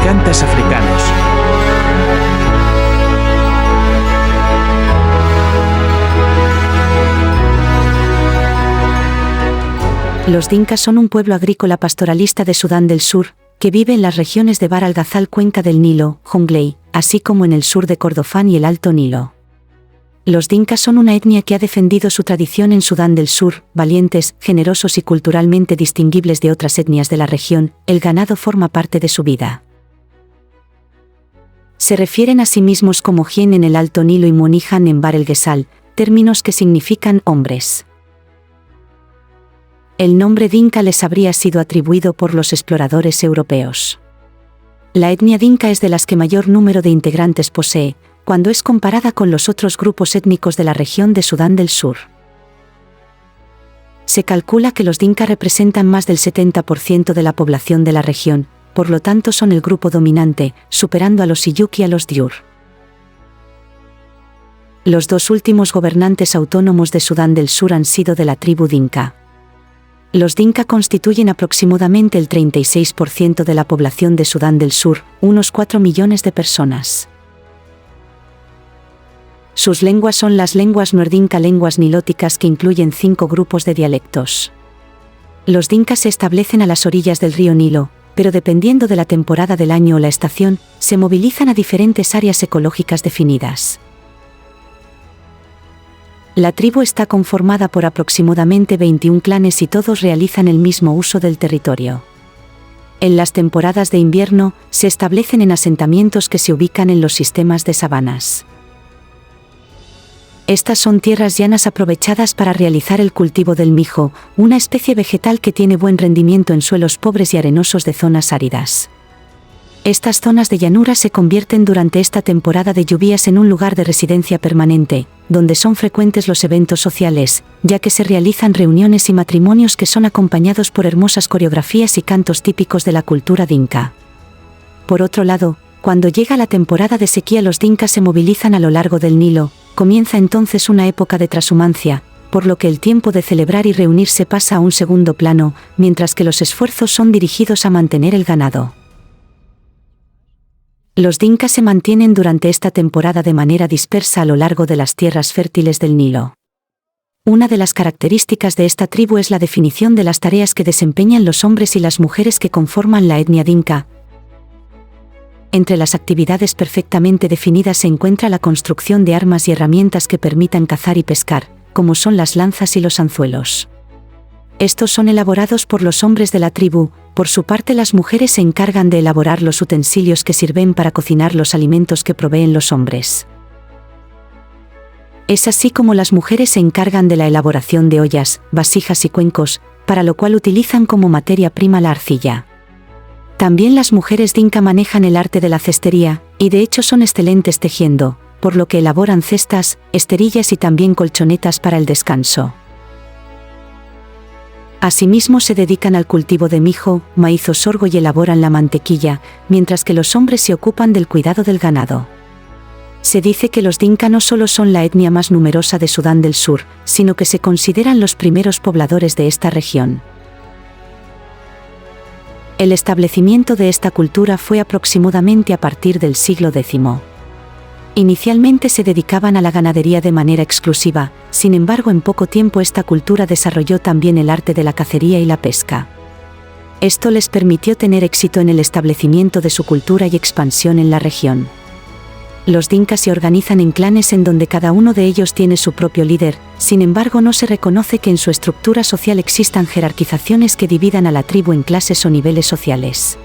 gigantes africanos. Los dinkas son un pueblo agrícola pastoralista de Sudán del Sur, que vive en las regiones de Bahr al-Ghazal, cuenca del Nilo, Jonglei, así como en el sur de Kordofán y el Alto Nilo. Los dinkas son una etnia que ha defendido su tradición en Sudán del Sur, valientes, generosos y culturalmente distinguibles de otras etnias de la región. El ganado forma parte de su vida. Se refieren a sí mismos como Hien en el Alto Nilo y Monihan en Bahr el-Ghazal, términos que significan hombres. El nombre dinka les habría sido atribuido por los exploradores europeos. La etnia dinka es de las que mayor número de integrantes posee, cuando es comparada con los otros grupos étnicos de la región de Sudán del Sur. Se calcula que los dinka representan más del 70% de la población de la región, por lo tanto son el grupo dominante, superando a los Siyuk y a los Diur. Los dos últimos gobernantes autónomos de Sudán del Sur han sido de la tribu dinka. Los dinka constituyen aproximadamente el 36% de la población de Sudán del Sur, unos 4 millones de personas. Sus lenguas son las lenguas nuer-dinka, lenguas nilóticas que incluyen 5 grupos de dialectos. Los dinkas se establecen a las orillas del río Nilo, pero dependiendo de la temporada del año o la estación, se movilizan a diferentes áreas ecológicas definidas. La tribu está conformada por aproximadamente 21 clanes y todos realizan el mismo uso del territorio. En las temporadas de invierno, se establecen en asentamientos que se ubican en los sistemas de sabanas. Estas son tierras llanas aprovechadas para realizar el cultivo del mijo, una especie vegetal que tiene buen rendimiento en suelos pobres y arenosos de zonas áridas. Estas zonas de llanura se convierten durante esta temporada de lluvias en un lugar de residencia permanente, donde son frecuentes los eventos sociales, ya que se realizan reuniones y matrimonios que son acompañados por hermosas coreografías y cantos típicos de la cultura dinka. Por otro lado, cuando llega la temporada de sequía, los dinkas se movilizan a lo largo del Nilo. Comienza entonces una época de trashumancia, por lo que el tiempo de celebrar y reunirse pasa a un segundo plano, mientras que los esfuerzos son dirigidos a mantener el ganado. Los dinkas se mantienen durante esta temporada de manera dispersa a lo largo de las tierras fértiles del Nilo. Una de las características de esta tribu es la definición de las tareas que desempeñan los hombres y las mujeres que conforman la etnia dinka. Entre las actividades perfectamente definidas se encuentra la construcción de armas y herramientas que permitan cazar y pescar, como son las lanzas y los anzuelos. Estos son elaborados por los hombres de la tribu. Por su parte, las mujeres se encargan de elaborar los utensilios que sirven para cocinar los alimentos que proveen los hombres. Es así como las mujeres se encargan de la elaboración de ollas, vasijas y cuencos, para lo cual utilizan como materia prima la arcilla. También las mujeres dinka manejan el arte de la cestería, y de hecho son excelentes tejiendo, por lo que elaboran cestas, esterillas y también colchonetas para el descanso. Asimismo se dedican al cultivo de mijo, maíz o sorgo y elaboran la mantequilla, mientras que los hombres se ocupan del cuidado del ganado. Se dice que los dinka no solo son la etnia más numerosa de Sudán del Sur, sino que se consideran los primeros pobladores de esta región. El establecimiento de esta cultura fue aproximadamente a partir del siglo X. Inicialmente se dedicaban a la ganadería de manera exclusiva, sin embargo en poco tiempo esta cultura desarrolló también el arte de la cacería y la pesca. Esto les permitió tener éxito en el establecimiento de su cultura y expansión en la región. Los dinkas se organizan en clanes en donde cada uno de ellos tiene su propio líder, sin embargo no se reconoce que en su estructura social existan jerarquizaciones que dividan a la tribu en clases o niveles sociales.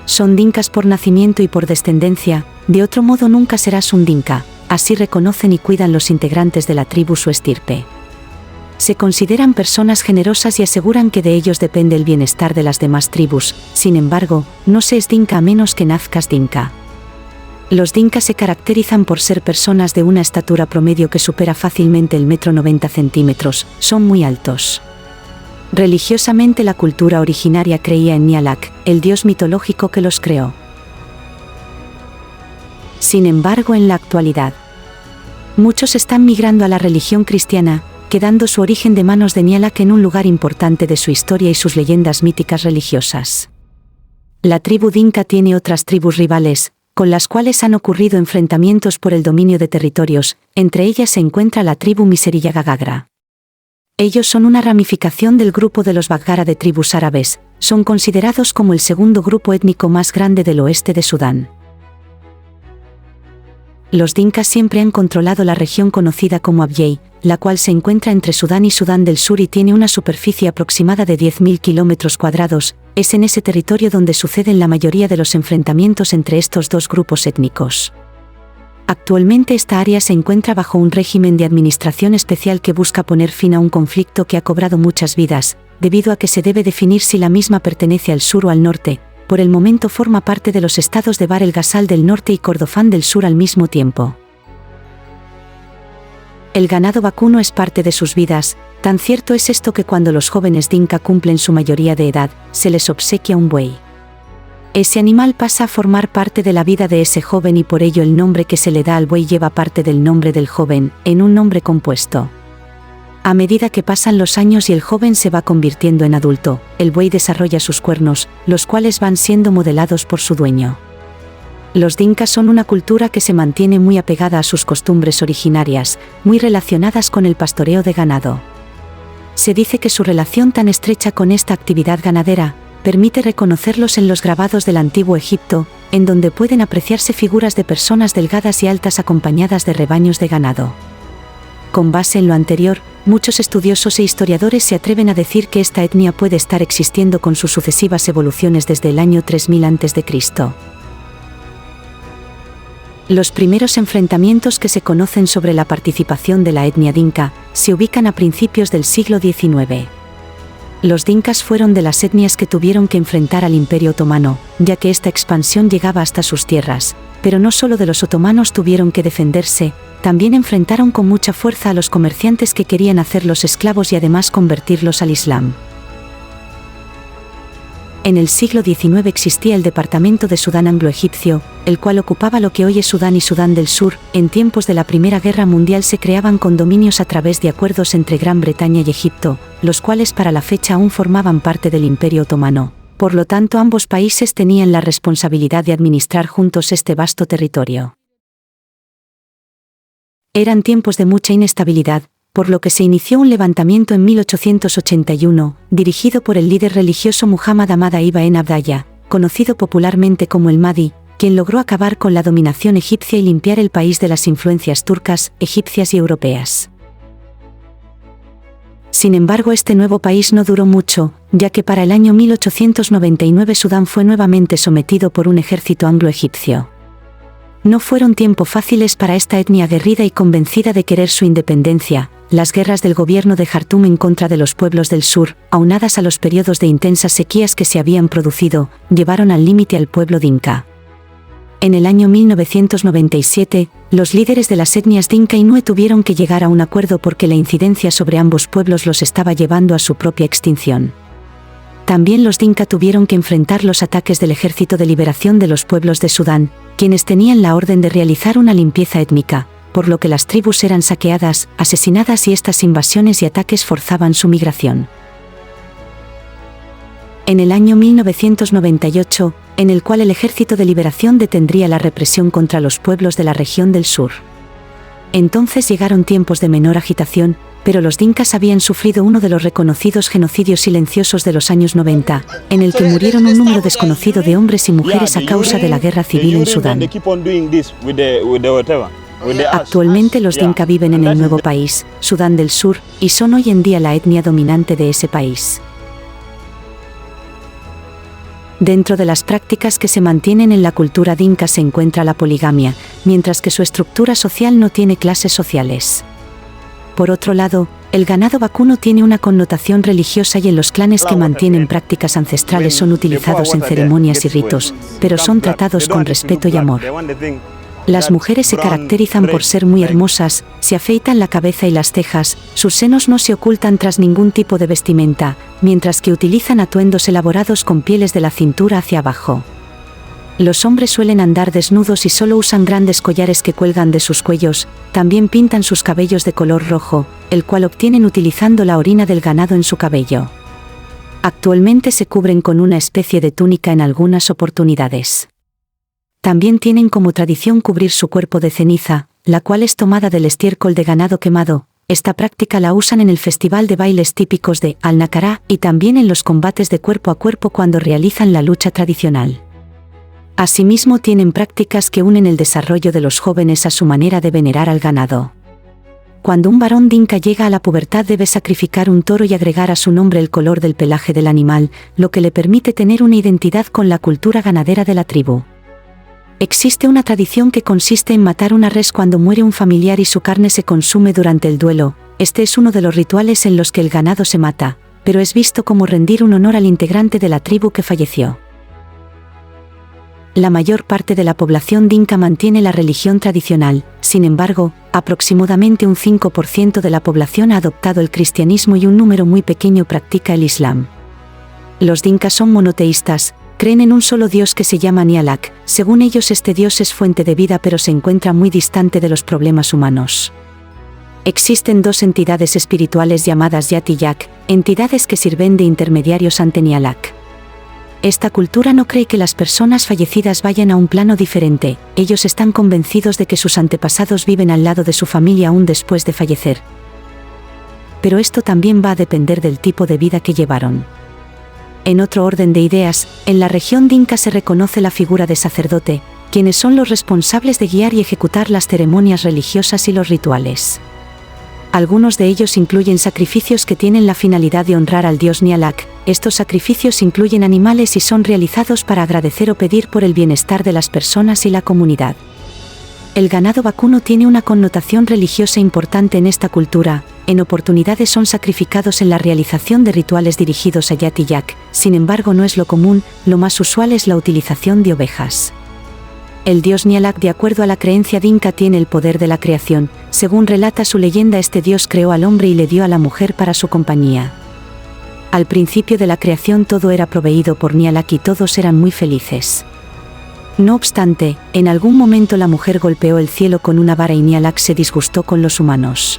Son dinkas por nacimiento y por descendencia, de otro modo nunca serás un dinka, así reconocen y cuidan los integrantes de la tribu su estirpe. Se consideran personas generosas y aseguran que de ellos depende el bienestar de las demás tribus. Sin embargo, no se es dinka a menos que nazcas dinka. Los dinkas se caracterizan por ser personas de una estatura promedio que supera fácilmente el 1,90 m, son muy altos. Religiosamente la cultura originaria creía en Nialak, el dios mitológico que los creó. Sin embargo, en la actualidad, muchos están migrando a la religión cristiana, quedando su origen de manos de Nialak en un lugar importante de su historia y sus leyendas míticas religiosas. La tribu Dinka tiene otras tribus rivales, con las cuales han ocurrido enfrentamientos por el dominio de territorios, entre ellas se encuentra la tribu Miseriyagagra. Ellos son una ramificación del grupo de los Baggara de tribus árabes, son considerados como el segundo grupo étnico más grande del oeste de Sudán. Los Dinkas siempre han controlado la región conocida como Abyei, la cual se encuentra entre Sudán y Sudán del Sur y tiene una superficie aproximada de 10.000 kilómetros cuadrados. Es en ese territorio donde suceden la mayoría de los enfrentamientos entre estos dos grupos étnicos. Actualmente esta área se encuentra bajo un régimen de administración especial que busca poner fin a un conflicto que ha cobrado muchas vidas, debido a que se debe definir si la misma pertenece al sur o al norte. Por el momento forma parte de los estados de Bahr el Ghazal del norte y Kordofán del sur al mismo tiempo. El ganado vacuno es parte de sus vidas, tan cierto es esto que cuando los jóvenes Dinka cumplen su mayoría de edad, se les obsequia un buey. Ese animal pasa a formar parte de la vida de ese joven y por ello el nombre que se le da al buey lleva parte del nombre del joven, en un nombre compuesto. A medida que pasan los años y el joven se va convirtiendo en adulto, el buey desarrolla sus cuernos, los cuales van siendo modelados por su dueño. Los Dinkas son una cultura que se mantiene muy apegada a sus costumbres originarias, muy relacionadas con el pastoreo de ganado. Se dice que su relación tan estrecha con esta actividad ganadera permite reconocerlos en los grabados del antiguo Egipto, en donde pueden apreciarse figuras de personas delgadas y altas acompañadas de rebaños de ganado. Con base en lo anterior, muchos estudiosos e historiadores se atreven a decir que esta etnia puede estar existiendo con sus sucesivas evoluciones desde el año 3000 a.C. Los primeros enfrentamientos que se conocen sobre la participación de la etnia Dinka se ubican a principios del siglo XIX. Los Dinkas fueron de las etnias que tuvieron que enfrentar al Imperio Otomano, ya que esta expansión llegaba hasta sus tierras, pero no solo de los otomanos tuvieron que defenderse, también enfrentaron con mucha fuerza a los comerciantes que querían hacerlos esclavos y además convertirlos al Islam. En el siglo XIX existía el departamento de Sudán anglo-egipcio, el cual ocupaba lo que hoy es Sudán y Sudán del Sur. En tiempos de la Primera Guerra Mundial se creaban condominios a través de acuerdos entre Gran Bretaña y Egipto, los cuales para la fecha aún formaban parte del Imperio Otomano. Por lo tanto, ambos países tenían la responsabilidad de administrar juntos este vasto territorio. Eran tiempos de mucha inestabilidad, por lo que se inició un levantamiento en 1881, dirigido por el líder religioso Muhammad Ahmad Ibn Abdallah, conocido popularmente como el Mahdi, quien logró acabar con la dominación egipcia y limpiar el país de las influencias turcas, egipcias y europeas. Sin embargo, este nuevo país no duró mucho, ya que para el año 1899 Sudán fue nuevamente sometido por un ejército anglo-egipcio. No fueron tiempos fáciles para esta etnia aguerrida y convencida de querer su independencia. Las guerras del gobierno de Jartum en contra de los pueblos del sur, aunadas a los periodos de intensas sequías que se habían producido, llevaron al límite al pueblo Dinka. En el año 1997, los líderes de las etnias Dinka y Nue tuvieron que llegar a un acuerdo porque la incidencia sobre ambos pueblos los estaba llevando a su propia extinción. También los Dinka tuvieron que enfrentar los ataques del Ejército de Liberación de los Pueblos de Sudán, quienes tenían la orden de realizar una limpieza étnica, por lo que las tribus eran saqueadas, asesinadas y estas invasiones y ataques forzaban su migración. En el año 1998, en el cual el Ejército de Liberación detendría la represión contra los pueblos de la región del sur. Entonces llegaron tiempos de menor agitación, pero los Dinkas habían sufrido uno de los reconocidos genocidios silenciosos de los años 90, en el que murieron un número desconocido de hombres y mujeres a causa de la guerra civil en Sudán. Actualmente los Dinka viven en el nuevo país, Sudán del Sur, y son hoy en día la etnia dominante de ese país. Dentro de las prácticas que se mantienen en la cultura Dinka se encuentra la poligamia, mientras que su estructura social no tiene clases sociales. Por otro lado, el ganado vacuno tiene una connotación religiosa y en los clanes que mantienen prácticas ancestrales son utilizados en ceremonias y ritos, pero son tratados con respeto y amor. Las mujeres se caracterizan por ser muy hermosas, se afeitan la cabeza y las cejas, sus senos no se ocultan tras ningún tipo de vestimenta, mientras que utilizan atuendos elaborados con pieles de la cintura hacia abajo. Los hombres suelen andar desnudos y solo usan grandes collares que cuelgan de sus cuellos, también pintan sus cabellos de color rojo, el cual obtienen utilizando la orina del ganado en su cabello. Actualmente se cubren con una especie de túnica en algunas oportunidades. También tienen como tradición cubrir su cuerpo de ceniza, la cual es tomada del estiércol de ganado quemado. Esta práctica la usan en el festival de bailes típicos de Al-Nakara y también en los combates de cuerpo a cuerpo cuando realizan la lucha tradicional. Asimismo tienen prácticas que unen el desarrollo de los jóvenes a su manera de venerar al ganado. Cuando un varón dinka llega a la pubertad debe sacrificar un toro y agregar a su nombre el color del pelaje del animal, lo que le permite tener una identidad con la cultura ganadera de la tribu. Existe una tradición que consiste en matar una res cuando muere un familiar y su carne se consume durante el duelo. Este es uno de los rituales en los que el ganado se mata, pero es visto como rendir un honor al integrante de la tribu que falleció. La mayor parte de la población dinka mantiene la religión tradicional, sin embargo, aproximadamente un 5% de la población ha adoptado el cristianismo y un número muy pequeño practica el islam. Los dinkas son monoteístas, creen en un solo dios que se llama Nialak. Según ellos este dios es fuente de vida pero se encuentra muy distante de los problemas humanos. Existen dos entidades espirituales llamadas Yat y Yak, entidades que sirven de intermediarios ante Nialak. Esta cultura no cree que las personas fallecidas vayan a un plano diferente, ellos están convencidos de que sus antepasados viven al lado de su familia aún después de fallecer. Pero esto también va a depender del tipo de vida que llevaron. En otro orden de ideas, en la región dinka se reconoce la figura de sacerdote, quienes son los responsables de guiar y ejecutar las ceremonias religiosas y los rituales. Algunos de ellos incluyen sacrificios que tienen la finalidad de honrar al dios Nialak. Estos sacrificios incluyen animales y son realizados para agradecer o pedir por el bienestar de las personas y la comunidad. El ganado vacuno tiene una connotación religiosa importante en esta cultura. En oportunidades son sacrificados en la realización de rituales dirigidos a Yat y Yak, sin embargo no es lo común, lo más usual es la utilización de ovejas. El dios Nialak, de acuerdo a la creencia dinka, tiene el poder de la creación. Según relata su leyenda, este dios creó al hombre y le dio a la mujer para su compañía. Al principio de la creación todo era proveído por Nialak y todos eran muy felices. No obstante, en algún momento la mujer golpeó el cielo con una vara y Nialak se disgustó con los humanos.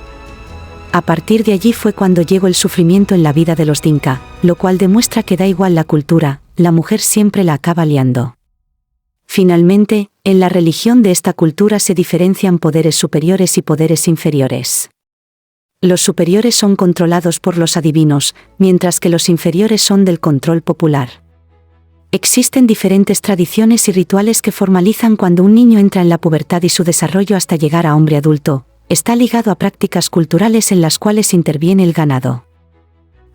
A partir de allí fue cuando llegó el sufrimiento en la vida de los dinka, lo cual demuestra que da igual la cultura, la mujer siempre la acaba liando. Finalmente, en la religión de esta cultura se diferencian poderes superiores y poderes inferiores. Los superiores son controlados por los adivinos, mientras que los inferiores son del control popular. Existen diferentes tradiciones y rituales que formalizan cuando un niño entra en la pubertad y su desarrollo hasta llegar a hombre adulto. Está ligado a prácticas culturales en las cuales interviene el ganado.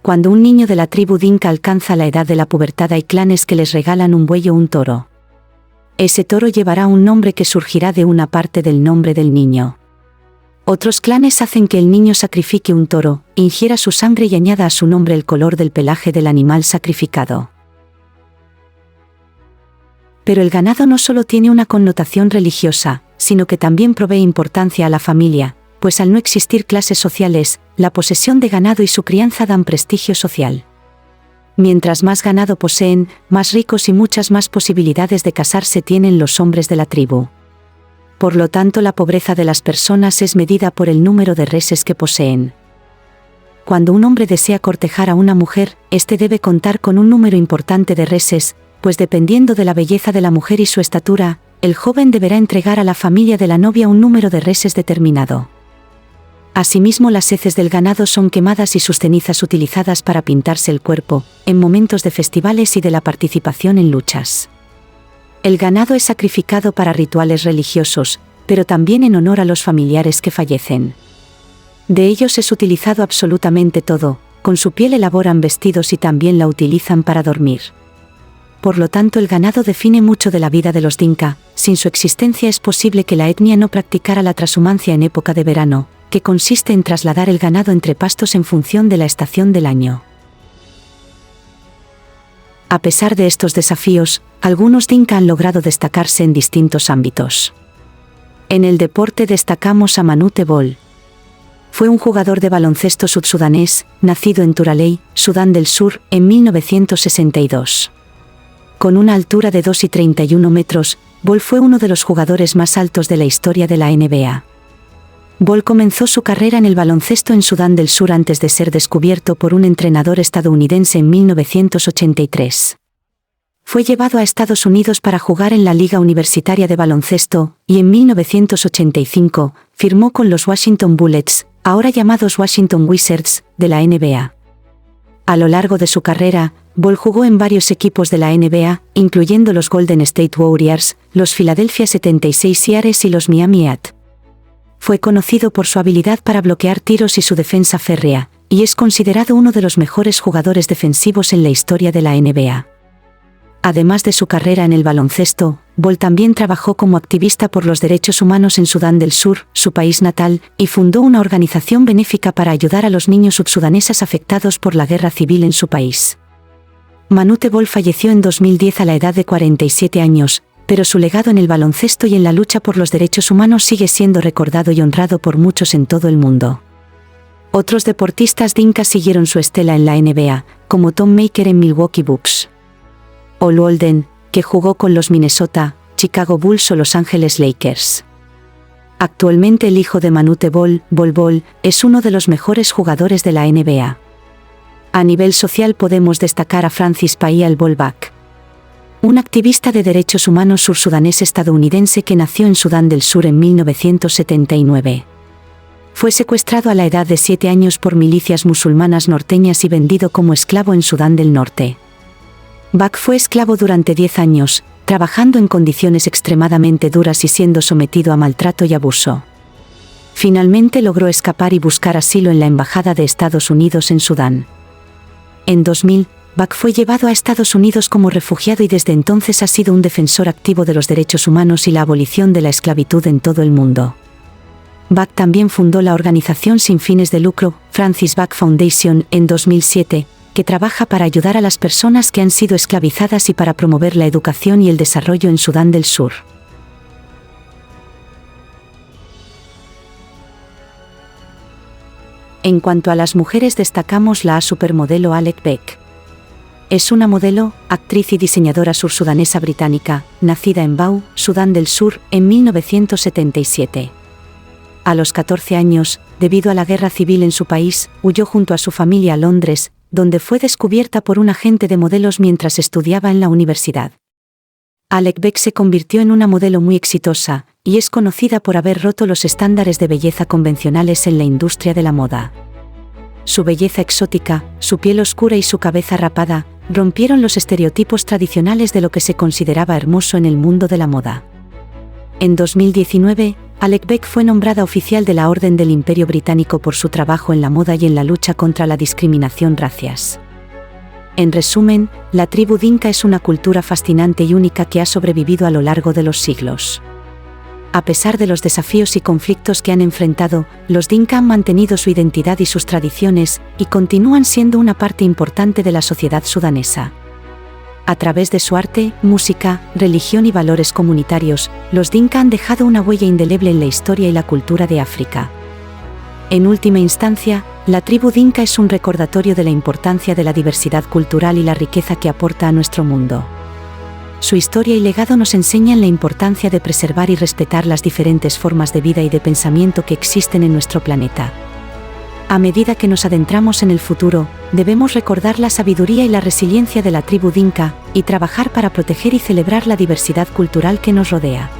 Cuando un niño de la tribu dinka alcanza la edad de la pubertad hay clanes que les regalan un buey o un toro. Ese toro llevará un nombre que surgirá de una parte del nombre del niño. Otros clanes hacen que el niño sacrifique un toro, ingiera su sangre y añada a su nombre el color del pelaje del animal sacrificado. Pero el ganado no solo tiene una connotación religiosa, sino que también provee importancia a la familia, pues al no existir clases sociales, la posesión de ganado y su crianza dan prestigio social. Mientras más ganado poseen, más ricos y muchas más posibilidades de casarse tienen los hombres de la tribu. Por lo tanto, la pobreza de las personas es medida por el número de reses que poseen. Cuando un hombre desea cortejar a una mujer, éste debe contar con un número importante de reses, pues dependiendo de la belleza de la mujer y su estatura, el joven deberá entregar a la familia de la novia un número de reses determinado. Asimismo, las heces del ganado son quemadas y sus cenizas utilizadas para pintarse el cuerpo, en momentos de festivales y de la participación en luchas. El ganado es sacrificado para rituales religiosos, pero también en honor a los familiares que fallecen. De ellos es utilizado absolutamente todo, con su piel elaboran vestidos y también la utilizan para dormir. Por lo tanto, el ganado define mucho de la vida de los dinka. Sin su existencia es posible que la etnia no practicara la trashumancia en época de verano, que consiste en trasladar el ganado entre pastos en función de la estación del año. A pesar de estos desafíos, algunos dinka han logrado destacarse en distintos ámbitos. En el deporte destacamos a Manute Bol. Fue un jugador de baloncesto sudsudanés, nacido en Turaley, Sudán del Sur, en 1962. Con una altura de 2,31 metros, Bol fue uno de los jugadores más altos de la historia de la NBA. Bol comenzó su carrera en el baloncesto en Sudán del Sur antes de ser descubierto por un entrenador estadounidense en 1983. Fue llevado a Estados Unidos para jugar en la Liga Universitaria de Baloncesto, y en 1985, firmó con los Washington Bullets, ahora llamados Washington Wizards, de la NBA. A lo largo de su carrera, Bol jugó en varios equipos de la NBA, incluyendo los Golden State Warriors, los Philadelphia 76ers y los Miami Heat. Fue conocido por su habilidad para bloquear tiros y su defensa férrea, y es considerado uno de los mejores jugadores defensivos en la historia de la NBA. Además de su carrera en el baloncesto, Bol también trabajó como activista por los derechos humanos en Sudán del Sur, su país natal, y fundó una organización benéfica para ayudar a los niños subsudaneses afectados por la guerra civil en su país. Manute Bol falleció en 2010 a la edad de 47 años, pero su legado en el baloncesto y en la lucha por los derechos humanos sigue siendo recordado y honrado por muchos en todo el mundo. Otros deportistas dinka siguieron su estela en la NBA, como Tom Maker en Milwaukee Bucks. O Walden, que jugó con los Minnesota, Chicago Bulls o Los Angeles Lakers. Actualmente el hijo de Manute Bol, Bol Bol, es uno de los mejores jugadores de la NBA. A nivel social podemos destacar a Francis Payal Bolbak, un activista de derechos humanos sursudanés estadounidense que nació en Sudán del Sur en 1979. Fue secuestrado a la edad de 7 años por milicias musulmanas norteñas y vendido como esclavo en Sudán del Norte. Bak fue esclavo durante 10 años, trabajando en condiciones extremadamente duras y siendo sometido a maltrato y abuso. Finalmente logró escapar y buscar asilo en la Embajada de Estados Unidos en Sudán. En 2000, Bak fue llevado a Estados Unidos como refugiado y desde entonces ha sido un defensor activo de los derechos humanos y la abolición de la esclavitud en todo el mundo. Bak también fundó la organización sin fines de lucro, Francis Bak Foundation, en 2007, que trabaja para ayudar a las personas que han sido esclavizadas y para promover la educación y el desarrollo en Sudán del Sur. En cuanto a las mujeres destacamos la supermodelo Alec Beck. Es una modelo, actriz y diseñadora sursudanesa británica, nacida en Bau, Sudán del Sur, en 1977. A los 14 años, debido a la guerra civil en su país, huyó junto a su familia a Londres, donde fue descubierta por un agente de modelos mientras estudiaba en la universidad. Alec Beck se convirtió en una modelo muy exitosa, y es conocida por haber roto los estándares de belleza convencionales en la industria de la moda. Su belleza exótica, su piel oscura y su cabeza rapada, rompieron los estereotipos tradicionales de lo que se consideraba hermoso en el mundo de la moda. En 2019, Alec Beck fue nombrada oficial de la Orden del Imperio Británico por su trabajo en la moda y en la lucha contra la discriminación racial. En resumen, la tribu dinka es una cultura fascinante y única que ha sobrevivido a lo largo de los siglos. A pesar de los desafíos y conflictos que han enfrentado, los dinka han mantenido su identidad y sus tradiciones, y continúan siendo una parte importante de la sociedad sudanesa. A través de su arte, música, religión y valores comunitarios, los dinka han dejado una huella indeleble en la historia y la cultura de África. En última instancia, la tribu dinka es un recordatorio de la importancia de la diversidad cultural y la riqueza que aporta a nuestro mundo. Su historia y legado nos enseñan la importancia de preservar y respetar las diferentes formas de vida y de pensamiento que existen en nuestro planeta. A medida que nos adentramos en el futuro, debemos recordar la sabiduría y la resiliencia de la tribu dinka, y trabajar para proteger y celebrar la diversidad cultural que nos rodea.